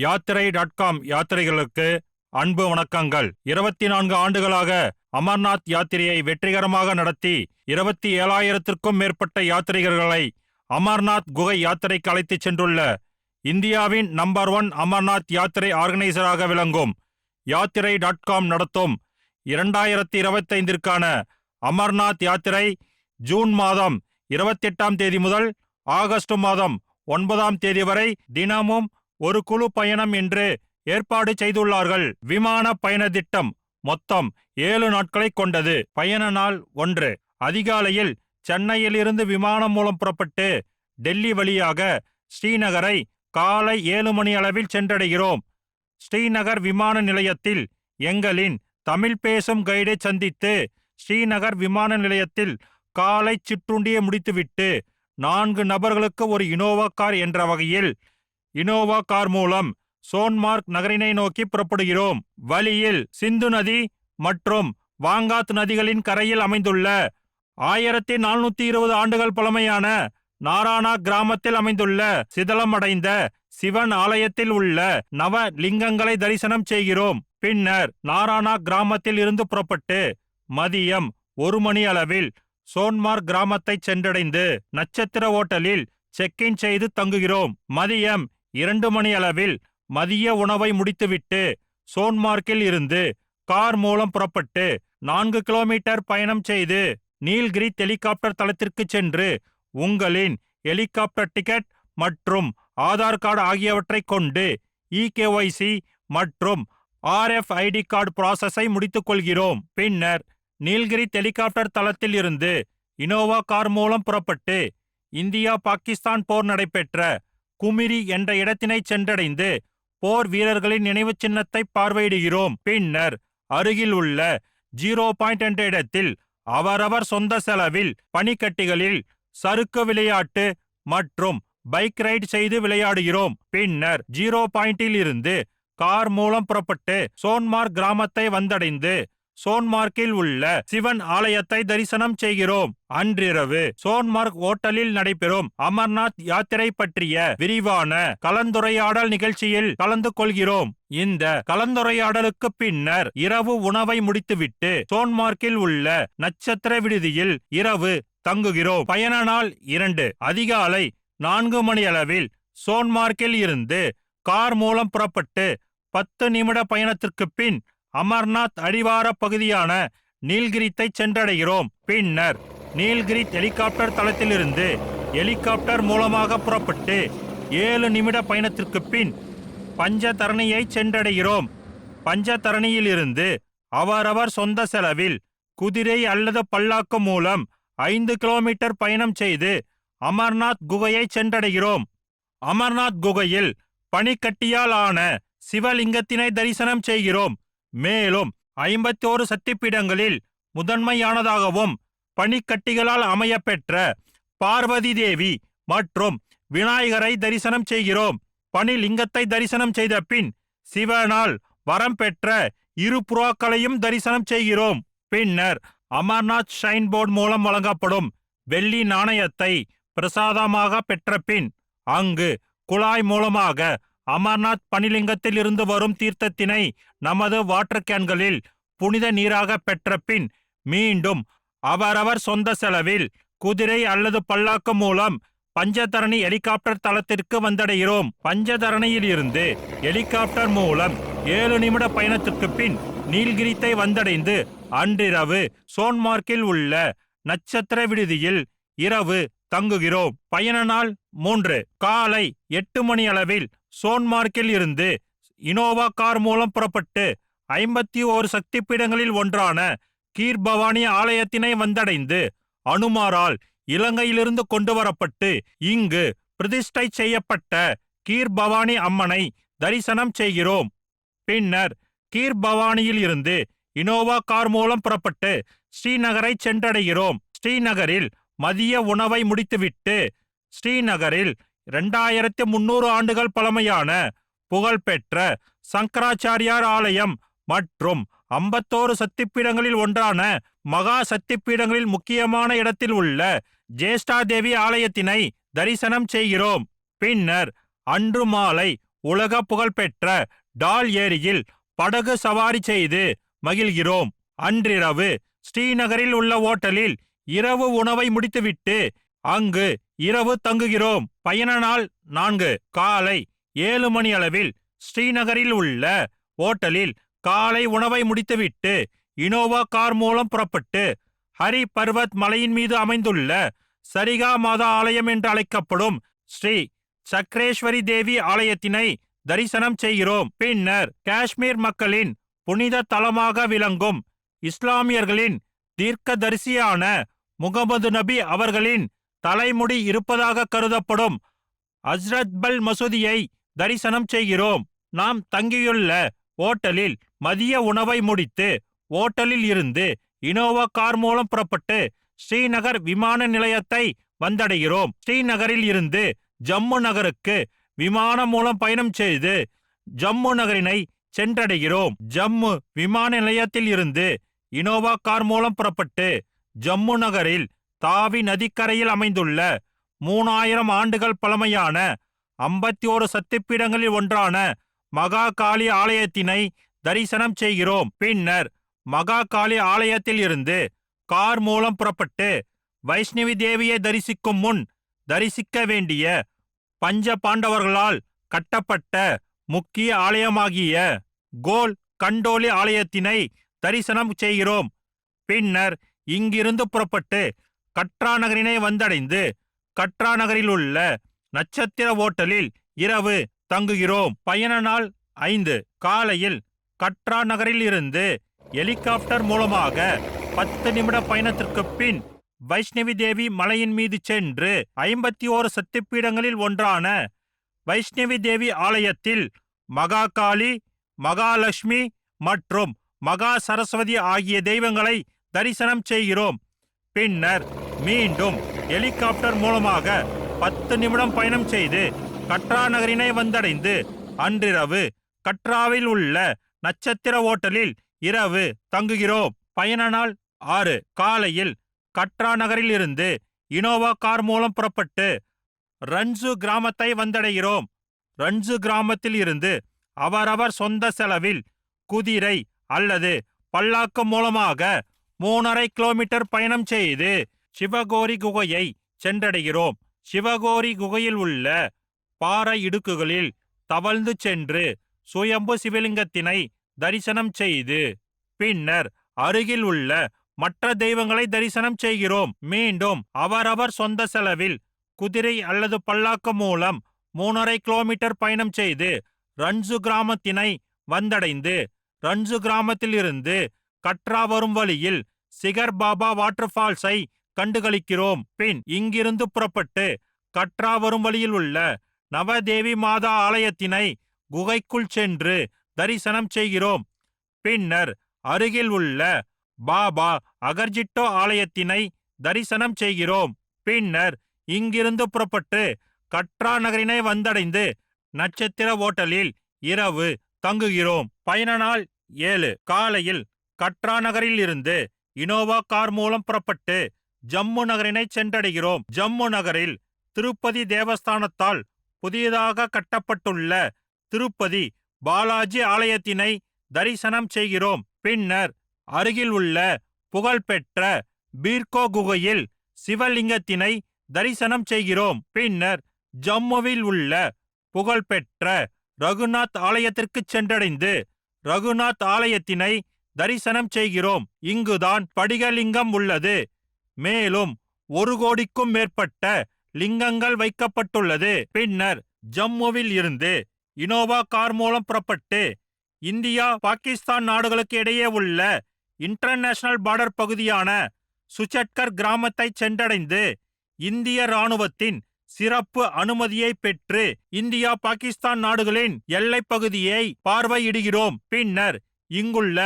யாத்திரை.com யாத்திரைகளுக்கு அன்பு வணக்கங்கள். 24 ஆண்டுகளாக அமர்நாத் யாத்திரையை வெற்றிகரமாக நடத்தி 27,000க்கும் மேற்பட்ட யாத்ரீகர்களை அமர்நாத் குகை யாத்திரைக்கு அழைத்துச் சென்றுள்ள இந்தியாவின் நம்பர் 1 அமர்நாத் யாத்திரை ஆர்கனைசராக விளங்கும் யாத்திரை.com நடத்தும் 2025ற்கான அமர்நாத் யாத்திரை ஜூன் மாதம் 28ஆம் தேதி முதல் ஆகஸ்ட் மாதம் 9ஆம் தேதி வரை தினமும் ஒரு குழு பயணம் என்று ஏற்பாடு செய்துள்ளார்கள். விமான பயண திட்டம் மொத்தம் 7 நாட்களை கொண்டது. பயண நாள் 1. அதிகாலையில் சென்னையிலிருந்து விமானம் மூலம் புறப்பட்டு டெல்லி வழியாக ஸ்ரீநகரை காலை 7 மணி அளவில் சென்றடைகிறோம். ஸ்ரீநகர் விமான நிலையத்தில் எங்களின் தமிழ் பேசும் கைடை சந்தித்து ஸ்ரீநகர் விமான நிலையத்தில் காலை சிற்றுண்டியை முடித்துவிட்டு 4 நபர்களுக்கு ஒரு இனோவா கார் என்ற வகையில் இனோவா கார் மூலம் சோன்மார்க் நகரினை நோக்கி புறப்படுகிறோம். வழியில் சிந்து நதி மற்றும் வாங்காத் நதிகளின் கரையில் அமைந்துள்ள 1420 ஆண்டுகள் பழமையான நாரானா கிராமத்தில் அமைந்துள்ள சிதலமடைந்த சிவன் ஆலயத்தில் உள்ள நவ லிங்கங்களை தரிசனம் செய்கிறோம். பின்னர் நாரானா கிராமத்தில் இருந்து புறப்பட்டு மதியம் 1 மணி அளவில் சோன்மார்க் கிராமத்தை சென்றடைந்து நட்சத்திர ஓட்டலில் செக்-இன் செய்து தங்குகிறோம். மதியம் 2 மணி அளவில் மதிய உணவை முடித்துவிட்டு சோன்மார்க்கில் இருந்து கார் மூலம் புறப்பட்டு 4 கிலோமீட்டர் பயணம் செய்து நீல்கிரி ஹெலிகாப்டர் தளத்திற்கு சென்று உங்களின் ஹெலிகாப்டர் டிக்கெட் மற்றும் ஆதார் கார்டு ஆகியவற்றை கொண்டு EKYC மற்றும் RFID கார்டு ப்ராசஸை முடித்துக் கொள்கிறோம். பின்னர் நீல்கிரி ஹெலிகாப்டர் தளத்தில் இருந்து இனோவா கார் மூலம் புறப்பட்டு இந்தியா பாகிஸ்தான் போர் நடைபெற்ற குமிரி என்ற இடத்தினை சென்றடைந்து போர் வீரர்களின் நினைவு சின்னத்தை பார்வையிடுகிறோம். பின்னர் அருகில் உள்ள 0 பாயிண்ட் என்ற இடத்தில் அவரவர் சொந்த செலவில் பனிக்கட்டிகளில் சறுக்கு விளையாட்டு மற்றும் பைக் ரைட் செய்து விளையாடுகிறோம். பின்னர் 0 பாயிண்டில் இருந்து கார் மூலம் புறப்பட்டு சோன்மார்க் கிராமத்தை வந்தடைந்து சோன்மார்க்கில் உள்ள சிவன் ஆலயத்தை தரிசனம் செய்கிறோம். அன்றிரவு சோன்மார்க் ஓட்டலில் நடைபெறும் அமர்நாத் யாத்திரை பற்றிய விரிவான கலந்துரையாடல் நிகழ்ச்சியில் கலந்து கொள்கிறோம். இந்த கலந்துரையாடலுக்கு பின்னர் இரவு உணவை முடித்துவிட்டு சோன்மார்க்கில் உள்ள நட்சத்திர விடுதியில் இரவு தங்குகிறோம். பயண நாள் 2. அதிகாலை 4 மணி அளவில் சோன்மார்க்கில் இருந்து கார் மூலம் புறப்பட்டு 10 நிமிட பயணத்திற்கு பின் அமர்நாத் அடிவார பகுதியான நீல்கிரித்தை சென்றடைகிறோம். பின்னர் நீல்கிரி ஹெலிகாப்டர் தளத்திலிருந்து ஹெலிகாப்டர் மூலமாக புறப்பட்டு 7 நிமிட பயணத்திற்கு பின் பஞ்சதரணியை சென்றடைகிறோம். பஞ்சதரணியில் இருந்து அவரவர் சொந்த செலவில் குதிரை அல்லது பல்லாக்கு மூலம் 5 கிலோமீட்டர் பயணம் செய்து அமர்நாத் குகையை சென்றடைகிறோம். அமர்நாத் குகையில் பனிக்கட்டியால் ஆன சிவலிங்கத்தினை தரிசனம் செய்கிறோம். மேலும் 51 சக்திபீடங்களில் முதன்மையானதாகவும் பனிக்கட்டிகளால் அமையப்பெற்ற பார்வதி தேவி மற்றும் விநாயகரை தரிசனம் செய்கிறோம். பனிலிங்கத்தை தரிசனம் செய்த பின் சிவனால் வரம் பெற்ற 2 புறாக்களையும் தரிசனம் செய்கிறோம். பின்னர் அமர்நாத் ஷைன் போர்டு மூலம் வழங்கப்படும் வெள்ளி நாணயத்தை பிரசாதமாக பெற்ற பின் அங்கு குழாய் மூலமாக அமர்நாத் பனிலிங்கத்தில் இருந்து வரும் தீர்த்தத்தினை நமது வாட்டர் கேன்களில் புனித நீராக பெற்ற பின் மீண்டும் அவரவர் சொந்த செலவில் குதிரை அல்லது பல்லாக்கு மூலம் பஞ்சதரணி ஹெலிகாப்டர் தளத்திற்கு வந்தடைகிறோம். பஞ்சதரணியில் இருந்து ஹெலிகாப்டர் மூலம் 7 நிமிட பயணத்திற்கு பின் நீல்கிரித்தை வந்தடைந்து அன்றிரவு சோன்மார்க்கில் உள்ள நட்சத்திர விடுதியில் இரவு தங்குகிறோம். பயண நாள் 3. காலை 8 மணி அளவில் சோன்மார்க்கில் இருந்து இனோவா கார் மூலம் புறப்பட்டு 51 சக்தி பீடங்களில் ஒன்றான கீர் பவானி ஆலயத்தினை வந்தடைந்து அனுமாரால் இலங்கையிலிருந்து கொண்டு வரப்பட்டு இங்கு பிரதிஷ்டை செய்யப்பட்ட கீர் பவானி அம்மனை தரிசனம் செய்கிறோம். பின்னர் கீர் பவானியில் இருந்து இனோவா கார் மூலம் புறப்பட்டு ஸ்ரீநகரை சென்றடைகிறோம். ஸ்ரீநகரில் மதிய உணவை முடித்துவிட்டு ஸ்ரீநகரில் 2300 ஆண்டுகள் பழமையான புகழ்பெற்ற சங்கராச்சாரியார் ஆலயம் மற்றும் 51 சக்திபீடங்களில் ஒன்றான மகா சக்திபீடங்களில் முக்கியமான இடத்தில் உள்ள ஜேஷ்டா தேவி ஆலயத்தினை தரிசனம் செய்கிறோம். பின்னர் அன்று மாலை உலக புகழ்பெற்ற டால் ஏரியில் படகு சவாரி செய்து மகிழ்கிறோம். அன்றிரவு ஸ்ரீநகரில் உள்ள ஓட்டலில் இரவு உணவை முடித்துவிட்டு அங்கு இரவு தங்குகிறோம். பயண நாள் 4. காலை 7 மணி அளவில் ஸ்ரீநகரில் உள்ள ஓட்டலில் காலை உணவை முடித்துவிட்டு இனோவா கார் மூலம் புறப்பட்டு ஹரி பர்வத் மலையின் மீது அமைந்துள்ள சரிகா மாதா ஆலயம் என்று அழைக்கப்படும் ஸ்ரீ சக்ரேஸ்வரி தேவி ஆலயத்தினை தரிசனம் செய்கிறோம். பின்னர் காஷ்மீர் மக்களின் புனித தலமாக விளங்கும் இஸ்லாமியர்களின் தீர்க்கதரிசியான முகமது நபி அவர்களின் தலைமுடி இருப்பதாக கருதப்படும் ஹஸ்ரத் பல் மசூதியை தரிசனம் செய்கிறோம். நாம் தங்கியுள்ள ஓட்டலில் மதிய உணவை முடித்து ஓட்டலில் இருந்து இனோவா கார் மூலம் புறப்பட்டு ஸ்ரீநகர் விமான நிலையத்தை வந்தடைகிறோம். ஸ்ரீநகரில் இருந்து ஜம்மு நகருக்கு விமானம் மூலம் பயணம் செய்து ஜம்மு நகரினை சென்றடைகிறோம். ஜம்மு விமான நிலையத்தில் இருந்து இனோவா கார் மூலம் புறப்பட்டு ஜம்மு நகரில் தாவி நதிக்கரையில் அமைந்துள்ள 3000 ஆண்டுகள் பழமையான 51 சக்திப்பீடங்களில் ஒன்றான மகா காளி ஆலயத்தினை தரிசனம் செய்கிறோம். பின்னர் மகா காளி ஆலயத்தில் இருந்து கார் மூலம் புறப்பட்டு வைஷ்ணவி தேவியை தரிசிக்கும் முன் தரிசிக்க வேண்டிய பஞ்ச பாண்டவர்களால் கட்டப்பட்ட முக்கிய ஆலயமாகிய கோல் கண்டோலி ஆலயத்தினை தரிசனம் செய்கிறோம். பின்னர் இங்கிருந்து புறப்பட்டு கட்ரா நகரினை வந்தடைந்து கட்ரா நகரில் உள்ள நட்சத்திர ஓட்டலில் இரவு தங்குகிறோம். பயண நாள் 5. காலையில் கட்ரா நகரில் இருந்து ஹெலிகாப்டர் மூலமாக 10 நிமிட பயணத்திற்கு பின் வைஷ்ணவி தேவி மலையின் மீது சென்று 51 சக்திப்பீடங்களில் ஒன்றான வைஷ்ணவி தேவி ஆலயத்தில் மகா காளி, மகாலட்சுமி மற்றும் மகா சரஸ்வதி ஆகிய தெய்வங்களை தரிசனம் செய்கிறோம். பின்னர் மீண்டும் ஹெலிகாப்டர் மூலமாக 10 நிமிடம் பயணம் செய்து கட்ரா நகரினை வந்தடைந்து அன்றிரவு கட்ராவில் உள்ள நட்சத்திர ஓட்டலில் இரவு தங்குகிறோம். பயண நாள் 6. காலையில் கட்ரா நகரில் இருந்து இனோவா கார் மூலம் புறப்பட்டு ரன்சு கிராமத்தை வந்தடைகிறோம். ரன்சு கிராமத்தில் இருந்து அவரவர் சொந்த செலவில் குதிரை அல்லது பல்லாக்கு மூலமாக 3.5 கிலோமீட்டர் பயணம் செய்து சிவகோரி குகையை சென்றடைகிறோம். சிவகோரி குகையில் உள்ள பாறை இடுக்குகளில் தவழ்ந்து சென்று சுயம்பு சிவலிங்கத்தினை தரிசனம் செய்து பின்னர் அருகில் உள்ள மற்ற தெய்வங்களை தரிசனம் செய்கிறோம். மீண்டும் அவரவர் சொந்த செலவில் குதிரை அல்லது பல்லாக்கு மூலம் 3.5 கிலோமீட்டர் பயணம் செய்து ரன்சு கிராமத்தினை வந்தடைந்து ரன்சு கிராமத்தில் இருந்து கட்ரா வரும் வழியில் சிகர் பாபா வாட்டர் ஃபால்ஸை கண்டுகளிக்கிறோம். பின் இங்கிருந்து புறப்பட்டு கட்ரா வரும் வழியில் உள்ள நவதேவி மாதா ஆலயத்தினை குகைக்குள் சென்று தரிசனம் செய்கிறோம். பின்னர் அருகில் உள்ள பாபா அகர்ஜிட்டோ ஆலயத்தினை தரிசனம் செய்கிறோம். பின்னர் இங்கிருந்து புறப்பட்டு கட்ரா நகரினை வந்தடைந்து நட்சத்திர ஓட்டலில் இரவு தங்குகிறோம். பயண நாள் 7. காலையில் கட்ரா நகரில் இருந்து இனோவா கார் மூலம் புறப்பட்டு ஜம்மு நகரினை சென்றடைகிறோம். ஜம்மு நகரில் திருப்பதி தேவஸ்தானத்தால் புதியதாக கட்டப்பட்டுள்ள திருப்பதி பாலாஜி ஆலயத்தினை தரிசனம் செய்கிறோம். பின்னர் அருகில் உள்ள புகழ்பெற்ற பீர்கோ குகையில் சிவலிங்கத்தினை தரிசனம் செய்கிறோம். பின்னர் ஜம்முவில் உள்ள புகழ்பெற்ற ரகுநாத் ஆலயத்திற்கு சென்றடைந்து ரகுநாத் ஆலயத்தினை தரிசனம் செய்கிறோம். இங்குதான் படிகலிங்கம் உள்ளது. மேலும் 1 கோடிக்கும் மேற்பட்ட லிங்கங்கள் வைக்கப்பட்டுள்ளது. பின்னர் ஜம்முவில் இருந்து இனோவா கார் மூலம் புறப்பட்டு இந்தியா பாகிஸ்தான் நாடுகளுக்கு இடையே உள்ள இன்டர்நேஷனல் பார்டர் பகுதியான சுச்சட்கர் கிராமத்தை சென்றடைந்து இந்திய ராணுவத்தின் சிறப்பு அனுமதியை பெற்று இந்தியா பாகிஸ்தான் நாடுகளின் எல்லை பகுதியை பார்வையிடுகிறோம். பின்னர் இங்குள்ள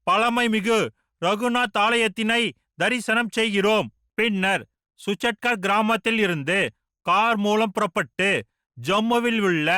பழமைமிகு ரகுநாத் ஆலயத்தினை தரிசனம் செய்கிறோம். பின்னர் சுச்சட்கர் கிராமத்தில் இருந்து கார் மூலம் புறப்பட்டு ஜம்முவில் உள்ள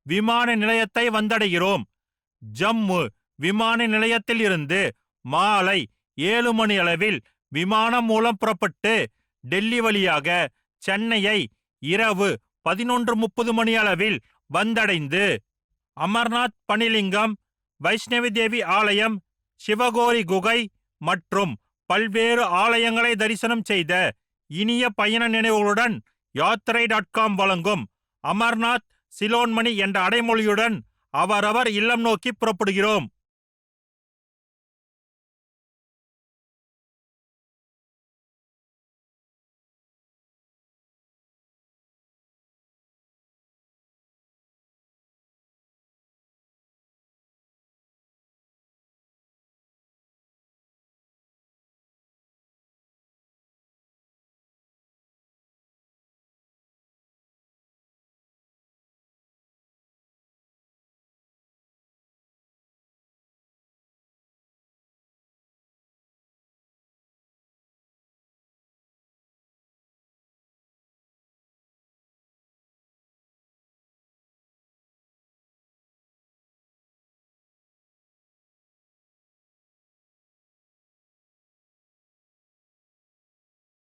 விமான நிலையத்தை வந்தடைகிறோம். ஜம்மு விமான நிலையத்தில் இருந்து மாலை 7 மணி அளவில் விமானம் மூலம் புறப்பட்டு டெல்லி வழியாக சென்னையை இரவு 11:30 மணி அளவில் வந்தடைந்து அமர்நாத் பனிலிங்கம், வைஷ்ணவி தேவி ஆலயம், சிவகோரி குகை மற்றும் பல்வேறு ஆலயங்களை தரிசனம் செய்த இனிய பயண நினைவுகளுடன் யாத்திரை.com வழங்கும் அமர்நாத் சிலோன்மணி என்ற அடைமொழியுடன் அவரவர் இல்லம் நோக்கி புறப்படுகிறோம்.